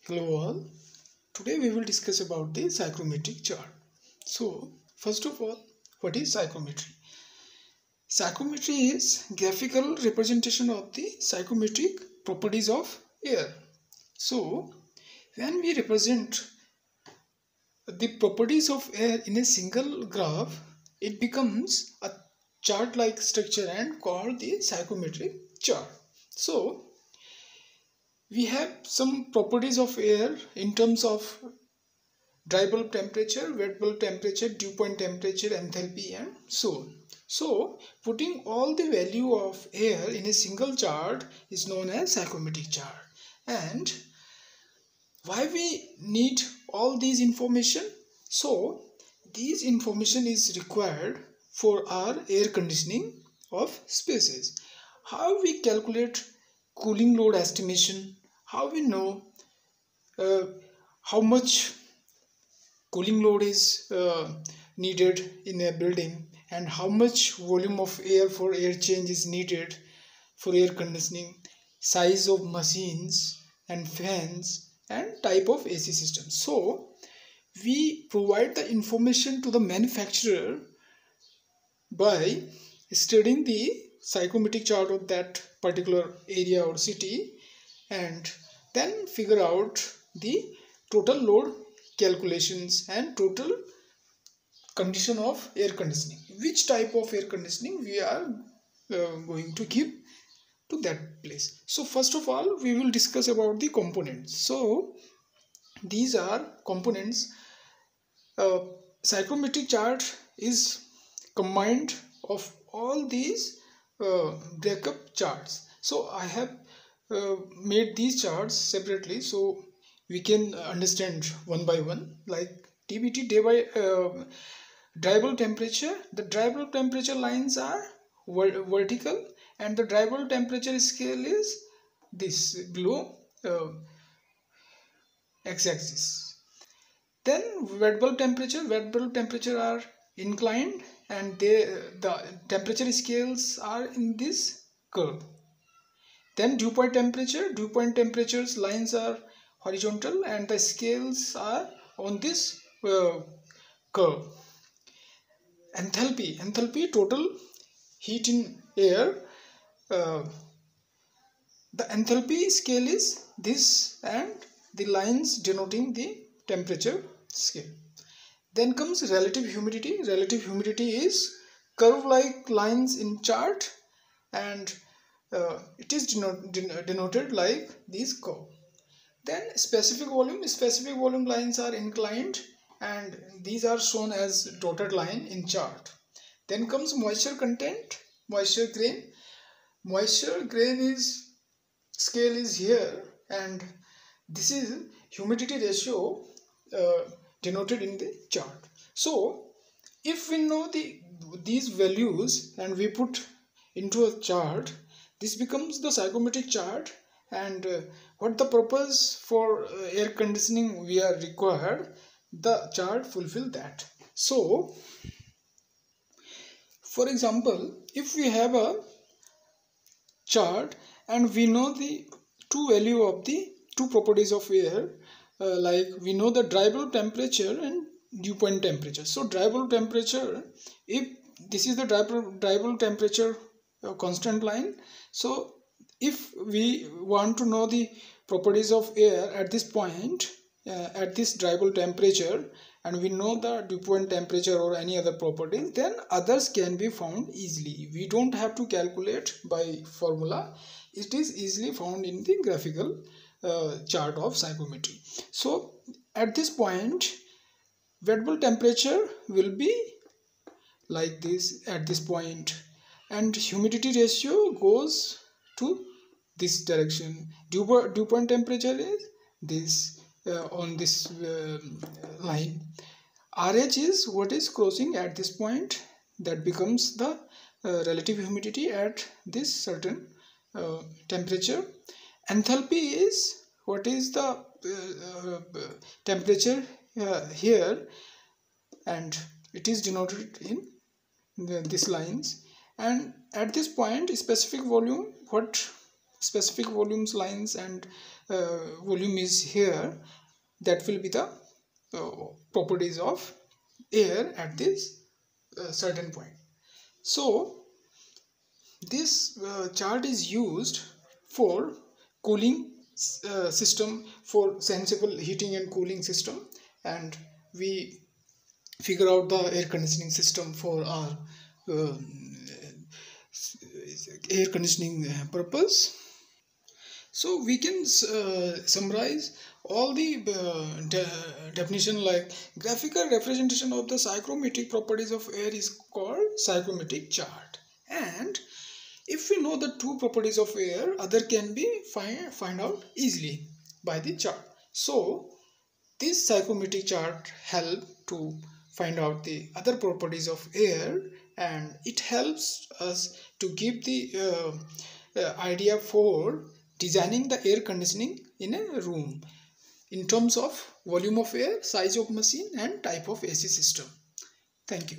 Hello all. Today we will discuss about the psychrometric chart. So first of all, what is psychometry? Psychometry is graphical representation of the psychometric properties of air. So when we represent the properties of air in a single graph, it becomes a chart-like structure and called the psychometric chart. So we have some properties of air in terms of dry bulb temperature, wet bulb temperature, dew point temperature, enthalpy and so on. So putting all the value of air in a single chart is known as psychrometric chart. And why we need all these information? So these information is required for our air conditioning of spaces. How we calculate cooling load estimation, how we know how much cooling load is needed in a building and how much volume of air for air change is needed for air conditioning, size of machines and fans and type of AC system. So we provide the information to the manufacturer by studying the psychrometric chart of that particular area or city and then figure out the total load calculations and total condition of air conditioning, which type of air conditioning we are going to give to that place. So first of all we will discuss about the components. So these are components. Psychrometric chart is combined of all these breakup charts. So I have made these charts separately so we can understand one by one, like DBT, day by dry bulb temperature. The dry bulb temperature lines are vertical and the dry bulb temperature scale is this below x-axis. Then wet bulb temperature are inclined and the temperature scales are in this curve. Then dew point temperatures lines are horizontal and the scales are on this curve. Enthalpy, total heat in air. The enthalpy scale is this and the lines denoting the temperature scale. Then comes relative humidity. Relative humidity is curve-like lines in chart and it is denoted like this curve. Then specific volume lines are inclined and these are shown as dotted line in chart. Then comes moisture content, moisture grain. Moisture grain is scale is here and this is humidity ratio denoted in the chart. So if we know these values and we put into a chart, this becomes the psychrometric chart, and what the purpose for air conditioning we are required, the chart fulfill that. So for example, if we have a chart and we know the value of the two properties of air, like we know the dry bulb temperature and dew point temperature. So dry bulb temperature, if this is the dry bulb temperature constant line, so if we want to know the properties of air at this point, at this dry bulb temperature, and we know the dew point temperature or any other properties, then others can be found easily. We don't have to calculate by formula. It is easily found in the graphical chart of psychrometry. So at this point, wet bulb temperature will be like this at this point, and humidity ratio goes to this direction. Dew point temperature is this on this line. RH is what is crossing at this point, that becomes the relative humidity at this certain temperature. Enthalpy is what is the temperature here, and it is denoted in these lines. And at this point, specific volume, what specific volumes lines and volume is here, that will be the properties of air at this certain point. So this chart is used for cooling system, for sensible heating and cooling system, and we figure out the air conditioning system for our air conditioning purpose. So we can summarize all the definition, like graphical representation of the psychrometric properties of air is called psychrometric chart. And if we know the two properties of air, other can be find out easily by the chart. So this psychrometric chart help to find out the other properties of air, and it helps us to give the idea for designing the air conditioning in a room in terms of volume of air, size of machine, and type of AC system. Thank you.